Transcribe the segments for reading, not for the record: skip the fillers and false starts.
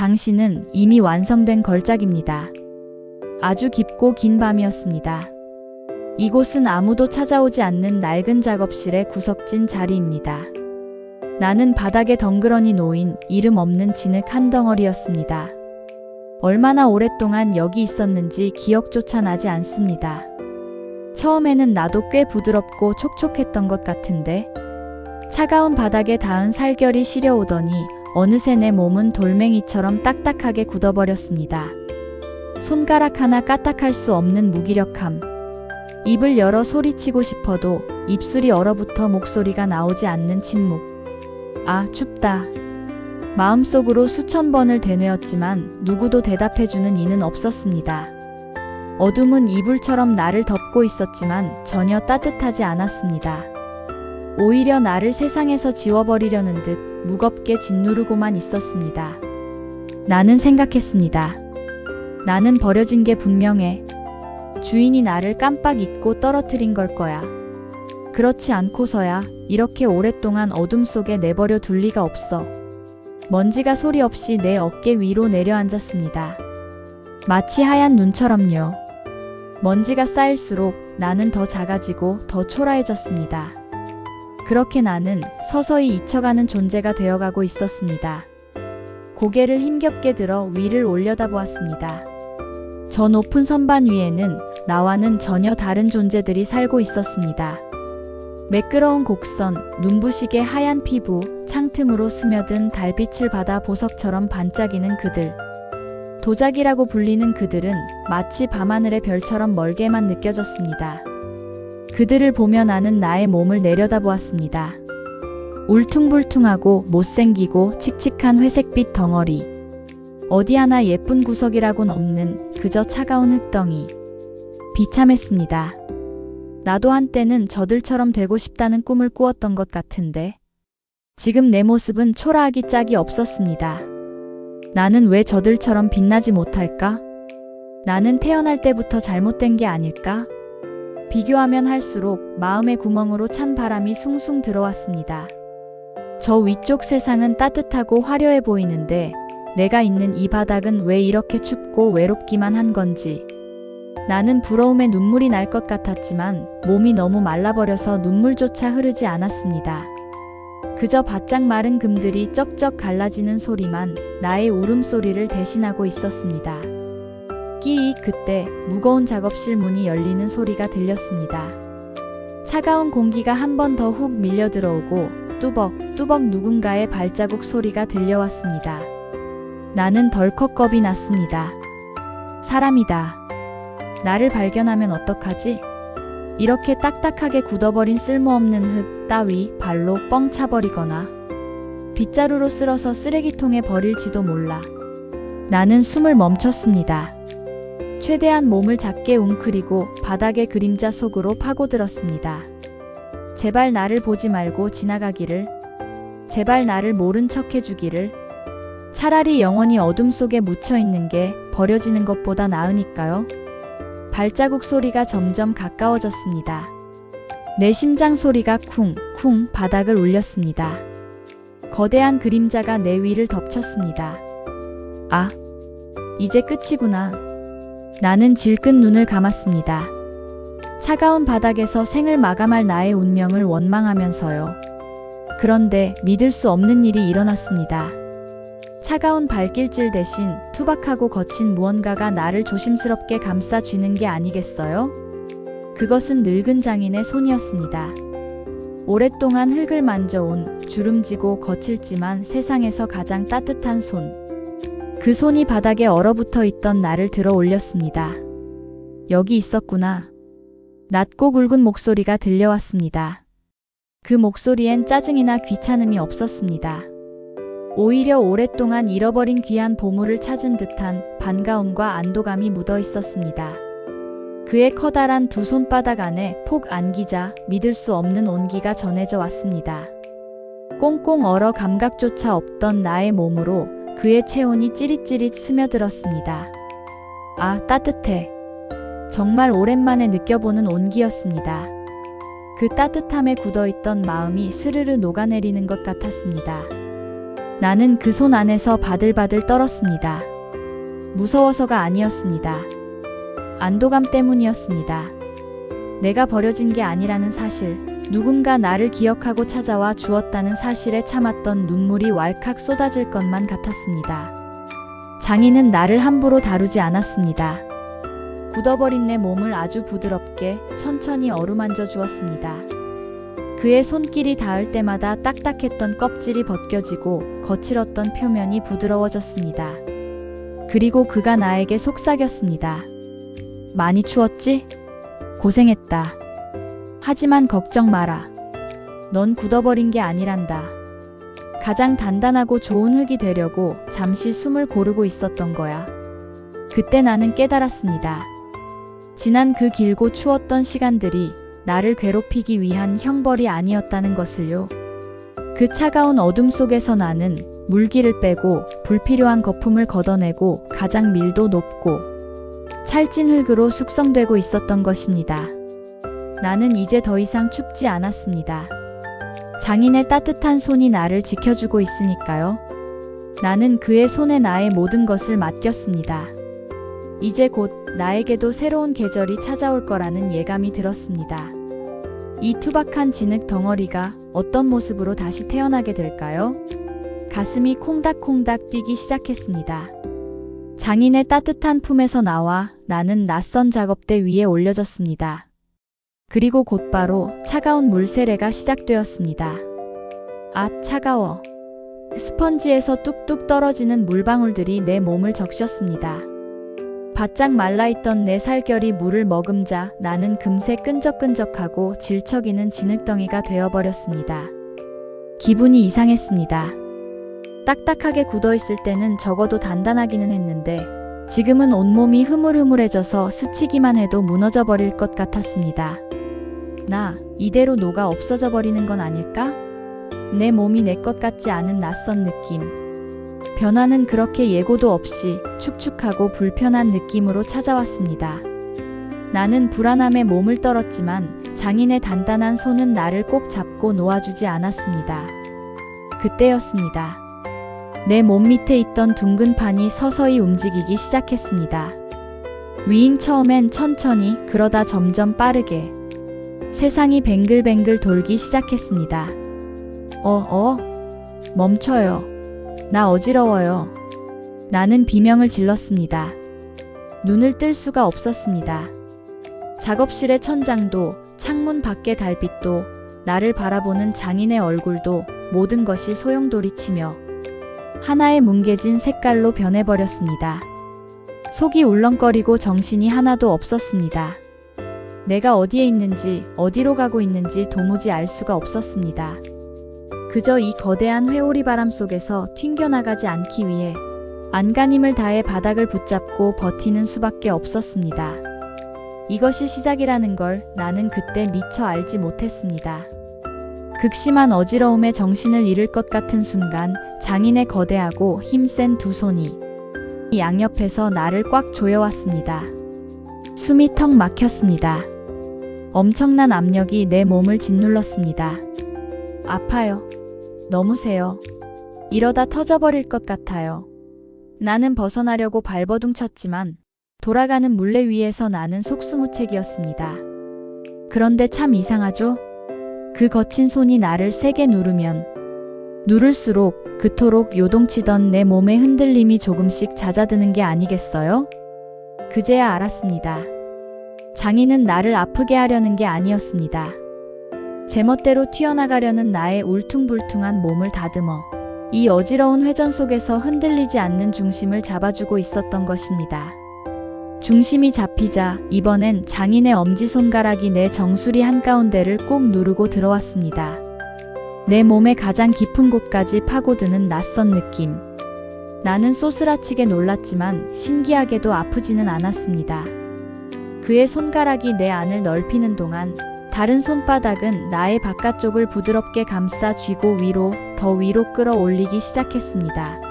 당신은 이미 완성된 걸작입니다. 아주 깊고 긴 밤이었습니다. 이곳은 아무도 찾아오지 않는 낡은 작업실의 구석진 자리입니다. 나는 바닥에 덩그러니 놓인 이름 없는 진흙 한 덩어리였습니다. 얼마나 오랫동안 여기 있었는지 기억조차 나지 않습니다. 처음에는 나도 꽤 부드럽고 촉촉했던 것 같은데 차가운 바닥에 닿은 살결이 시려오더니 어느새 내 몸은 돌멩이처럼 딱딱하게 굳어버렸습니다. 손가락 하나 까딱할 수 없는 무기력함. 입을 열어 소리치고 싶어도 입술이 얼어붙어 목소리가 나오지 않는 침묵. 아, 춥다. 마음속으로 수천 번을 되뇌었지만 누구도 대답해주는 이는 없었습니다. 어둠은 이불처럼 나를 덮고 있었지만 전혀 따뜻하지 않았습니다. 오히려 나를 세상에서 지워버리려는 듯 무겁게 짓누르고만 있었습니다. 나는 생각했습니다. 나는 버려진 게 분명해. 주인이 나를 깜빡 잊고 떨어뜨린 걸 거야. 그렇지 않고서야 이렇게 오랫동안 어둠 속에 내버려 둘 리가 없어. 먼지가 소리 없이 내 어깨 위로 내려앉았습니다. 마치 하얀 눈처럼요. 먼지가 쌓일수록 나는 더 작아지고 더 초라해졌습니다. 그렇게 나는 서서히 잊혀가는 존재가 되어가고 있었습니다. 고개를 힘겹게 들어 위를 올려다보았습니다. 저 높은 선반 위에는 나와는 전혀 다른 존재들이 살고 있었습니다. 매끄러운 곡선, 눈부시게 하얀 피부, 창틈으로 스며든 달빛을 받아 보석처럼 반짝이는 그들. 도자기라고 불리는 그들은 마치 밤하늘의 별처럼 멀게만 느껴졌습니다. 그들을 보며 나는 나의 몸을 내려다보았습니다. 울퉁불퉁하고 못생기고 칙칙한 회색빛 덩어리. 어디 하나 예쁜 구석이라곤 없는 그저 차가운 흙덩이. 비참했습니다. 나도 한때는 저들처럼 되고 싶다는 꿈을 꾸었던 것 같은데 지금 내 모습은 초라하기 짝이 없었습니다. 나는 왜 저들처럼 빛나지 못할까? 나는 태어날 때부터 잘못된 게 아닐까? 비교하면 할수록 마음의 구멍으로 찬 바람이 숭숭 들어왔습니다. 저 위쪽 세상은 따뜻하고 화려해 보이는데 내가 있는 이 바닥은 왜 이렇게 춥고 외롭기만 한 건지. 나는 부러움에 눈물이 날 것 같았지만 몸이 너무 말라버려서 눈물조차 흐르지 않았습니다. 그저 바짝 마른 금들이 쩍쩍 갈라지는 소리만 나의 울음소리를 대신하고 있었습니다. 끼익 그때 무거운 작업실 문이 열리는 소리가 들렸습니다. 차가운 공기가 한 번 더 훅 밀려 들어오고 뚜벅뚜벅 누군가의 발자국 소리가 들려왔습니다. 나는 덜컥 겁이 났습니다. 사람이다. 나를 발견하면 어떡하지? 이렇게 딱딱하게 굳어버린 쓸모없는 흙 따위 발로 뻥 차버리거나 빗자루로 쓸어서 쓰레기통에 버릴지도 몰라. 나는 숨을 멈췄습니다. 최대한 몸을 작게 웅크리고 바닥의 그림자 속으로 파고들었습니다. 제발 나를 보지 말고 지나가기를. 제발 나를 모른 척 해주기를. 차라리 영원히 어둠 속에 묻혀있는 게 버려지는 것보다 나으니까요. 발자국 소리가 점점 가까워졌습니다. 내 심장 소리가 쿵쿵 바닥을 울렸습니다. 거대한 그림자가 내 위를 덮쳤습니다. 아, 이제 끝이구나. 나는 질끈 눈을 감았습니다. 차가운 바닥에서 생을 마감할 나의 운명을 원망하면서요. 그런데 믿을 수 없는 일이 일어났습니다. 차가운 발길질 대신 투박하고 거친 무언가가 나를 조심스럽게 감싸 쥐는 게 아니겠어요? 그것은 늙은 장인의 손이었습니다. 오랫동안 흙을 만져온 주름지고 거칠지만 세상에서 가장 따뜻한 손. 그 손이 바닥에 얼어붙어 있던 나를 들어 올렸습니다. 여기 있었구나. 낮고 굵은 목소리가 들려왔습니다. 그 목소리엔 짜증이나 귀찮음이 없었습니다. 오히려 오랫동안 잃어버린 귀한 보물을 찾은 듯한 반가움과 안도감이 묻어 있었습니다. 그의 커다란 두 손바닥 안에 폭 안기자 믿을 수 없는 온기가 전해져 왔습니다. 꽁꽁 얼어 감각조차 없던 나의 몸으로 그의 체온이 찌릿찌릿 스며들었습니다. 아, 따뜻해. 정말 오랜만에 느껴보는 온기였습니다. 그 따뜻함에 굳어있던 마음이 스르르 녹아내리는 것 같았습니다. 나는 그 손 안에서 바들바들 떨었습니다. 무서워서가 아니었습니다. 안도감 때문이었습니다. 내가 버려진 게 아니라는 사실, 누군가 나를 기억하고 찾아와 주었다는 사실에 참았던 눈물이 왈칵 쏟아질 것만 같았습니다. 장인은 나를 함부로 다루지 않았습니다. 굳어버린 내 몸을 아주 부드럽게 천천히 어루만져 주었습니다. 그의 손길이 닿을 때마다 딱딱했던 껍질이 벗겨지고 거칠었던 표면이 부드러워졌습니다. 그리고 그가 나에게 속삭였습니다. 많이 추웠지? 고생했다. 하지만 걱정 마라. 넌 굳어버린 게 아니란다. 가장 단단하고 좋은 흙이 되려고 잠시 숨을 고르고 있었던 거야. 그때 나는 깨달았습니다. 지난 그 길고 추웠던 시간들이 나를 괴롭히기 위한 형벌이 아니었다는 것을요. 그 차가운 어둠 속에서 나는 물기를 빼고 불필요한 거품을 걷어내고 가장 밀도 높고 찰진 흙으로 숙성되고 있었던 것입니다. 나는 이제 더 이상 춥지 않았습니다. 장인의 따뜻한 손이 나를 지켜주고 있으니까요. 나는 그의 손에 나의 모든 것을 맡겼습니다. 이제 곧 나에게도 새로운 계절이 찾아올 거라는 예감이 들었습니다. 이 투박한 진흙 덩어리가 어떤 모습으로 다시 태어나게 될까요? 가슴이 콩닥콩닥 뛰기 시작했습니다. 장인의 따뜻한 품에서 나와 나는 낯선 작업대 위에 올려졌습니다. 그리고 곧바로 차가운 물세례가 시작되었습니다. 아, 차가워. 스펀지에서 뚝뚝 떨어지는 물방울들이 내 몸을 적셨습니다. 바짝 말라있던 내 살결이 물을 머금자 나는 금세 끈적끈적하고 질척이는 진흙덩이가 되어버렸습니다. 기분이 이상했습니다. 딱딱하게 굳어있을 때는 적어도 단단하기는 했는데 지금은 온몸이 흐물흐물해져서 스치기만 해도 무너져 버릴 것 같았습니다. 나 이대로 녹아 없어져 버리는 건 아닐까? 내 몸이 내 것 같지 않은 낯선 느낌. 변화는 그렇게 예고도 없이 축축하고 불편한 느낌으로 찾아왔습니다. 나는 불안함에 몸을 떨었지만 장인의 단단한 손은 나를 꼭 잡고 놓아주지 않았습니다. 그때였습니다. 내 몸 밑에 있던 둥근 판이 서서히 움직이기 시작했습니다. 위잉 처음엔 천천히 그러다 점점 빠르게 세상이 뱅글뱅글 돌기 시작했습니다. 멈춰요. 나 어지러워요. 나는 비명을 질렀습니다. 눈을 뜰 수가 없었습니다. 작업실의 천장도 창문 밖의 달빛도 나를 바라보는 장인의 얼굴도 모든 것이 소용돌이치며 하나의 뭉개진 색깔로 변해버렸습니다. 속이 울렁거리고 정신이 하나도 없었습니다. 내가 어디에 있는지 어디로 가고 있는지 도무지 알 수가 없었습니다. 그저 이 거대한 회오리 바람 속에서 튕겨나가지 않기 위해 안간힘을 다해 바닥을 붙잡고 버티는 수밖에 없었습니다. 이것이 시작이라는 걸 나는 그때 미처 알지 못했습니다. 극심한 어지러움에 정신을 잃을 것 같은 순간 장인의 거대하고 힘센 두 손이 양옆에서 나를 꽉 조여왔습니다. 숨이 턱 막혔습니다. 엄청난 압력이 내 몸을 짓눌렀습니다. 아파요. 너무 세요. 이러다 터져버릴 것 같아요. 나는 벗어나려고 발버둥 쳤지만 돌아가는 물레 위에서 나는 속수무책이었습니다. 그런데 참 이상하죠? 그 거친 손이 나를 세게 누르면 누를수록 그토록 요동치던 내 몸의 흔들림이 조금씩 잦아드는 게 아니겠어요? 그제야 알았습니다. 장인은 나를 아프게 하려는 게 아니었습니다. 제멋대로 튀어나가려는 나의 울퉁불퉁한 몸을 다듬어 이 어지러운 회전 속에서 흔들리지 않는 중심을 잡아주고 있었던 것입니다. 중심이 잡히자 이번엔 장인의 엄지손가락이 내 정수리 한가운데를 꾹 누르고 들어왔습니다. 내 몸의 가장 깊은 곳까지 파고드는 낯선 느낌. 나는 쏘스라치게 놀랐지만 신기하게도 아프지는 않았습니다. 그의 손가락이 내 안을 넓히는 동안 다른 손바닥은 나의 바깥쪽을 부드럽게 감싸 쥐고 위로, 더 위로 끌어올리기 시작했습니다.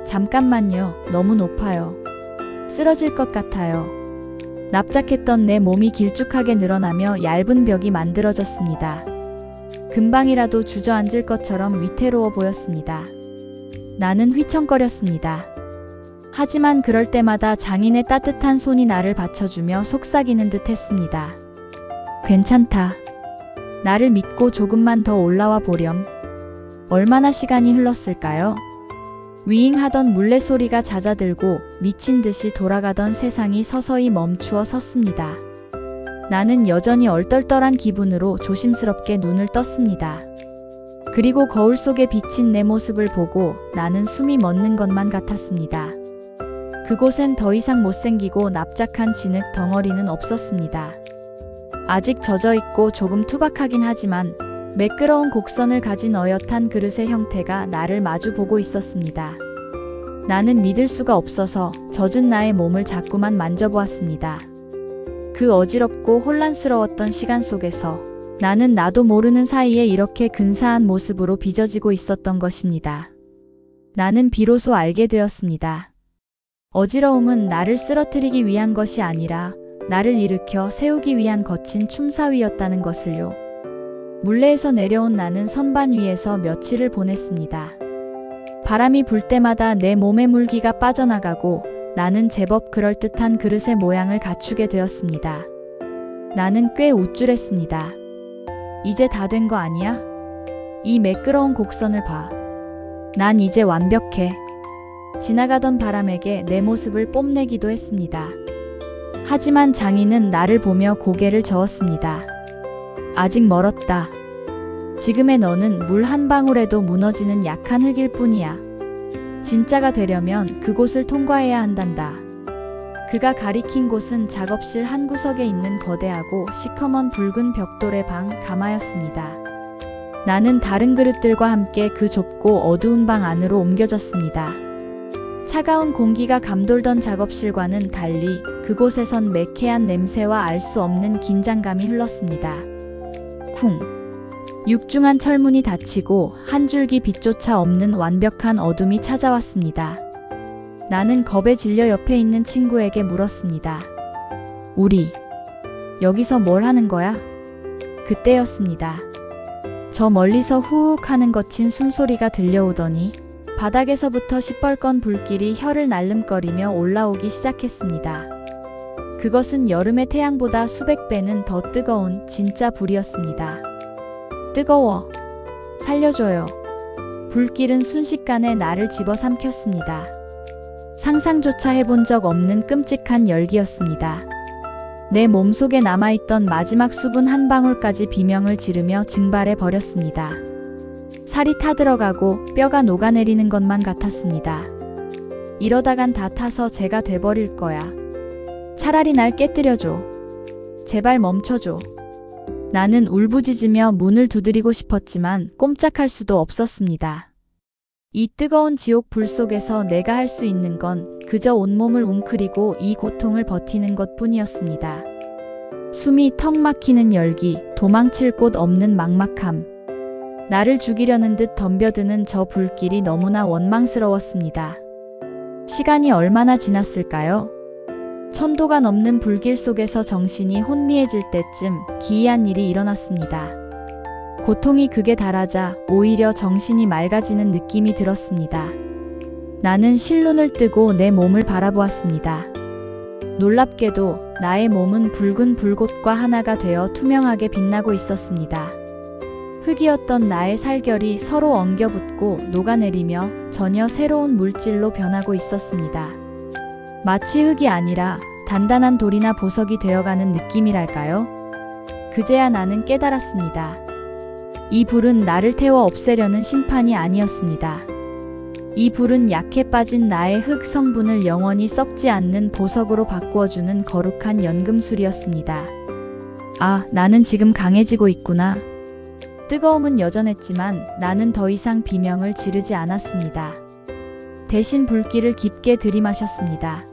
잠깐만요. 너무 높아요. 쓰러질 것 같아요. 납작했던 내 몸이 길쭉하게 늘어나며 얇은 벽이 만들어졌습니다. 금방이라도 주저앉을 것처럼 위태로워 보였습니다. 나는 휘청거렸습니다. 하지만 그럴 때마다 장인의 따뜻한 손이 나를 받쳐주며 속삭이는 듯 했습니다. 괜찮다. 나를 믿고 조금만 더 올라와 보렴. 얼마나 시간이 흘렀을까요? 위잉하던 물레소리가 잦아들고 미친 듯이 돌아가던 세상이 서서히 멈추어 섰습니다. 나는 여전히 얼떨떨한 기분으로 조심스럽게 눈을 떴습니다. 그리고 거울 속에 비친 내 모습을 보고 나는 숨이 멎는 것만 같았습니다. 그곳엔 더 이상 못생기고 납작한 진흙 덩어리는 없었습니다. 아직 젖어있고 조금 투박하긴 하지만 매끄러운 곡선을 가진 어엿한 그릇의 형태가 나를 마주 보고 있었습니다. 나는 믿을 수가 없어서 젖은 나의 몸을 자꾸만 만져보았습니다. 그 어지럽고 혼란스러웠던 시간 속에서 나는 나도 모르는 사이에 이렇게 근사한 모습으로 빚어지고 있었던 것입니다. 나는 비로소 알게 되었습니다. 어지러움은 나를 쓰러뜨리기 위한 것이 아니라 나를 일으켜 세우기 위한 거친 춤사위였다는 것을요. 물레에서 내려온 나는 선반 위에서 며칠을 보냈습니다. 바람이 불 때마다 내 몸의 물기가 빠져나가고 나는 제법 그럴듯한 그릇의 모양을 갖추게 되었습니다. 나는 꽤 우쭐했습니다. 이제 다 된 거 아니야? 이 매끄러운 곡선을 봐. 난 이제 완벽해. 지나가던 바람에게 내 모습을 뽐내기도 했습니다. 하지만 장인은 나를 보며 고개를 저었습니다. 아직 멀었다. 지금의 너는 물 한 방울에도 무너지는 약한 흙일 뿐이야. 진짜가 되려면 그곳을 통과해야 한단다. 그가 가리킨 곳은 작업실 한 구석에 있는 거대하고 시커먼 붉은 벽돌의 방 가마였습니다. 나는 다른 그릇들과 함께 그 좁고 어두운 방 안으로 옮겨졌습니다. 차가운 공기가 감돌던 작업실과는 달리 그곳에선 매캐한 냄새와 알 수 없는 긴장감이 흘렀습니다. 쿵. 육중한 철문이 닫히고 한 줄기 빛조차 없는 완벽한 어둠이 찾아왔습니다. 나는 겁에 질려 옆에 있는 친구에게 물었습니다. 우리 여기서 뭘 하는 거야? 그때였습니다. 저 멀리서 후욱 하는 거친 숨소리가 들려오더니 바닥에서부터 시뻘건 불길이 혀를 날름거리며 올라오기 시작했습니다. 그것은 여름의 태양보다 수백 배는 더 뜨거운 진짜 불이었습니다. 뜨거워. 살려줘요. 불길은 순식간에 나를 집어삼켰습니다. 상상조차 해본 적 없는 끔찍한 열기였습니다. 내 몸속에 남아있던 마지막 수분 한 방울까지 비명을 지르며 증발해 버렸습니다. 살이 타들어가고 뼈가 녹아내리는 것만 같았습니다. 이러다간 다 타서 제가 돼버릴 거야. 차라리 날 깨뜨려줘. 제발 멈춰줘. 나는 울부짖으며 문을 두드리고 싶었지만 꼼짝할 수도 없었습니다. 이 뜨거운 지옥 불 속에서 내가 할 수 있는 건 그저 온몸을 웅크리고 이 고통을 버티는 것뿐이었습니다. 숨이 턱 막히는 열기, 도망칠 곳 없는 막막함. 나를 죽이려는 듯 덤벼드는 저 불길이 너무나 원망스러웠습니다. 시간이 얼마나 지났을까요? 천도가 넘는 불길 속에서 정신이 혼미해질 때쯤 기이한 일이 일어났습니다. 고통이 극에 달하자 오히려 정신이 맑아지는 느낌이 들었습니다. 나는 실눈을 뜨고 내 몸을 바라보았습니다. 놀랍게도 나의 몸은 붉은 불꽃과 하나가 되어 투명하게 빛나고 있었습니다. 흙이었던 나의 살결이 서로 엉겨붙고 녹아내리며 전혀 새로운 물질로 변하고 있었습니다. 마치 흙이 아니라 단단한 돌이나 보석이 되어가는 느낌이랄까요? 그제야 나는 깨달았습니다. 이 불은 나를 태워 없애려는 심판이 아니었습니다. 이 불은 약해 빠진 나의 흙 성분을 영원히 썩지 않는 보석으로 바꾸어주는 거룩한 연금술이었습니다. 아, 나는 지금 강해지고 있구나. 뜨거움은 여전했지만 나는 더 이상 비명을 지르지 않았습니다. 대신 불길을 깊게 들이마셨습니다.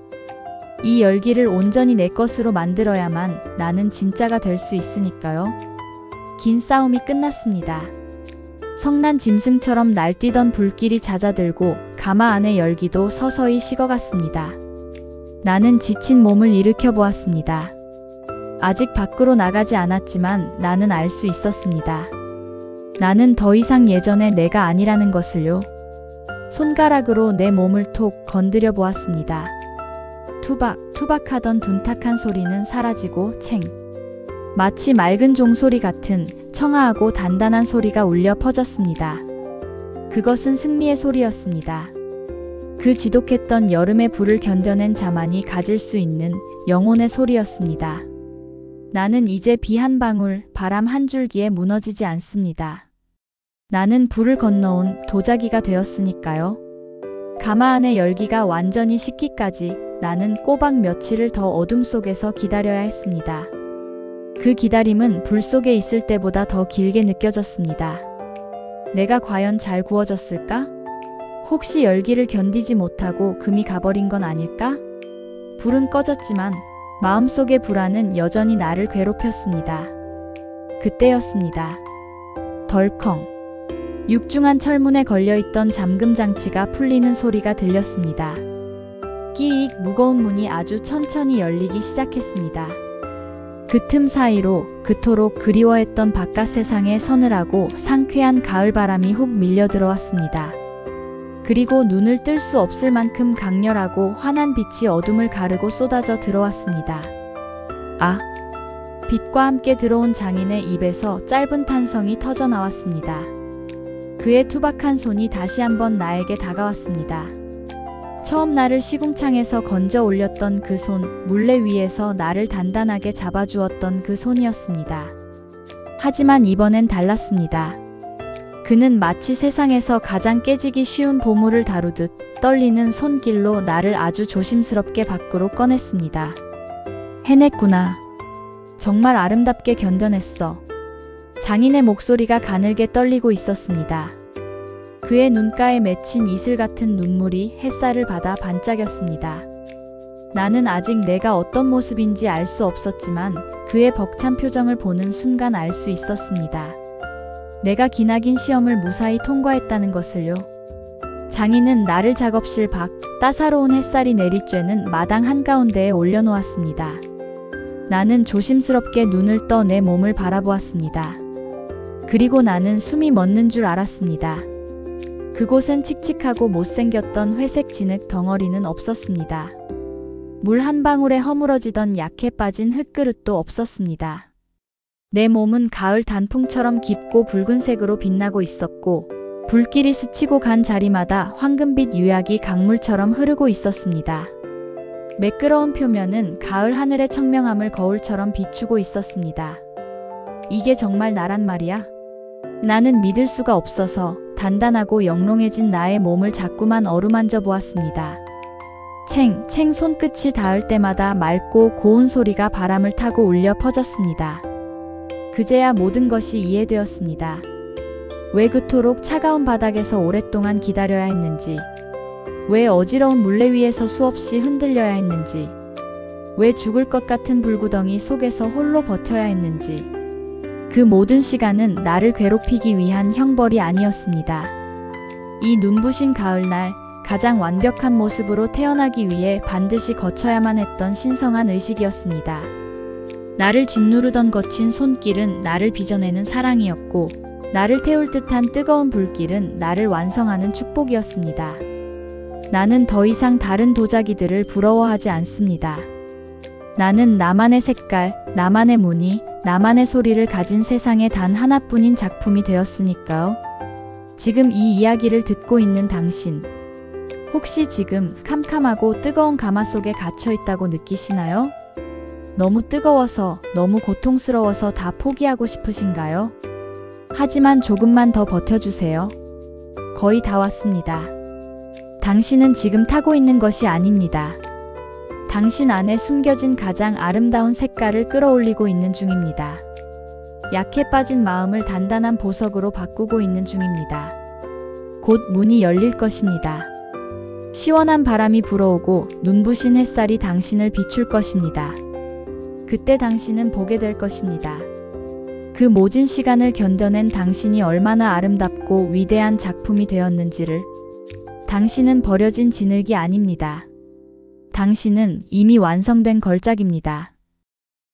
이 열기를 온전히 내 것으로 만들어야만 나는 진짜가 될 수 있으니까요. 긴 싸움이 끝났습니다. 성난 짐승처럼 날뛰던 불길이 잦아들고 가마 안의 열기도 서서히 식어갔습니다. 나는 지친 몸을 일으켜 보았습니다. 아직 밖으로 나가지 않았지만 나는 알 수 있었습니다. 나는 더 이상 예전의 내가 아니라는 것을요. 손가락으로 내 몸을 톡 건드려 보았습니다. 투박투박하던 둔탁한 소리는 사라지고 챙. 마치 맑은 종소리 같은 청아하고 단단한 소리가 울려 퍼졌습니다. 그것은 승리의 소리였습니다. 그 지독했던 여름의 불을 견뎌낸 자만이 가질 수 있는 영혼의 소리였습니다. 나는 이제 비 한 방울, 바람 한 줄기에 무너지지 않습니다. 나는 불을 건너온 도자기가 되었으니까요. 가마 안의 열기가 완전히 식기까지 나는 꼬박 며칠을 더 어둠 속에서 기다려야 했습니다. 그 기다림은 불 속에 있을 때보다 더 길게 느껴졌습니다. 내가 과연 잘 구워졌을까? 혹시 열기를 견디지 못하고 금이 가버린 건 아닐까? 불은 꺼졌지만 마음속의 불안은 여전히 나를 괴롭혔습니다. 그때였습니다. 덜컹. 육중한 철문에 걸려있던 잠금 장치가 풀리는 소리가 들렸습니다. 끼익 무거운 문이 아주 천천히 열리기 시작했습니다. 그 틈 사이로 그토록 그리워했던 바깥 세상의 서늘하고 상쾌한 가을 바람이 훅 밀려 들어왔습니다. 그리고 눈을 뜰 수 없을 만큼 강렬하고 환한 빛이 어둠을 가르고 쏟아져 들어왔습니다. 아! 빛과 함께 들어온 장인의 입에서 짧은 탄성이 터져 나왔습니다. 그의 투박한 손이 다시 한번 나에게 다가왔습니다. 처음 나를 시궁창에서 건져 올렸던 그 손, 물레 위에서 나를 단단하게 잡아주었던 그 손이었습니다. 하지만 이번엔 달랐습니다. 그는 마치 세상에서 가장 깨지기 쉬운 보물을 다루듯 떨리는 손길로 나를 아주 조심스럽게 밖으로 꺼냈습니다. 해냈구나. 정말 아름답게 견뎌냈어. 장인의 목소리가 가늘게 떨리고 있었습니다. 그의 눈가에 맺힌 이슬 같은 눈물이 햇살을 받아 반짝였습니다. 나는 아직 내가 어떤 모습인지 알 수 없었지만 그의 벅찬 표정을 보는 순간 알 수 있었습니다. 내가 기나긴 시험을 무사히 통과했다는 것을요. 장인은 나를 작업실 밖 따사로운 햇살이 내리쬐는 마당 한가운데에 올려놓았습니다. 나는 조심스럽게 눈을 떠 내 몸을 바라보았습니다. 그리고 나는 숨이 멎는 줄 알았습니다. 그곳엔 칙칙하고 못생겼던 회색 진흙 덩어리는 없었습니다. 물 한 방울에 허물어지던 약해 빠진 흙그릇도 없었습니다. 내 몸은 가을 단풍처럼 깊고 붉은색으로 빛나고 있었고 불길이 스치고 간 자리마다 황금빛 유약이 강물처럼 흐르고 있었습니다. 매끄러운 표면은 가을 하늘의 청명함을 거울처럼 비추고 있었습니다. 이게 정말 나란 말이야? 나는 믿을 수가 없어서 단단하고 영롱해진 나의 몸을 자꾸만 어루만져 보았습니다. 챙 손끝이 닿을 때마다 맑고 고운 소리가 바람을 타고 울려 퍼졌습니다. 그제야 모든 것이 이해되었습니다. 왜 그토록 차가운 바닥에서 오랫동안 기다려야 했는지, 왜 어지러운 물레 위에서 수없이 흔들려야 했는지, 왜 죽을 것 같은 불구덩이 속에서 홀로 버텨야 했는지, 그 모든 시간은 나를 괴롭히기 위한 형벌이 아니었습니다. 이 눈부신 가을날 가장 완벽한 모습으로 태어나기 위해 반드시 거쳐야만 했던 신성한 의식이었습니다. 나를 짓누르던 거친 손길은 나를 빚어내는 사랑이었고 나를 태울 듯한 뜨거운 불길은 나를 완성하는 축복이었습니다. 나는 더 이상 다른 도자기들을 부러워하지 않습니다. 나는 나만의 색깔, 나만의 무늬, 나만의 소리를 가진 세상에 단 하나뿐인 작품이 되었으니까요. 지금 이 이야기를 듣고 있는 당신, 혹시 지금 캄캄하고 뜨거운 가마 속에 갇혀 있다고 느끼시나요? 너무 뜨거워서, 너무 고통스러워서 다 포기하고 싶으신가요? 하지만 조금만 더 버텨주세요. 거의 다 왔습니다. 당신은 지금 타고 있는 것이 아닙니다. 당신 안에 숨겨진 가장 아름다운 색깔을 끌어올리고 있는 중입니다. 약해 빠진 마음을 단단한 보석으로 바꾸고 있는 중입니다. 곧 문이 열릴 것입니다. 시원한 바람이 불어오고 눈부신 햇살이 당신을 비출 것입니다. 그때 당신은 보게 될 것입니다. 그 모진 시간을 견뎌낸 당신이 얼마나 아름답고 위대한 작품이 되었는지를. 당신은 버려진 진흙이 아닙니다. 당신은 이미 완성된 걸작입니다.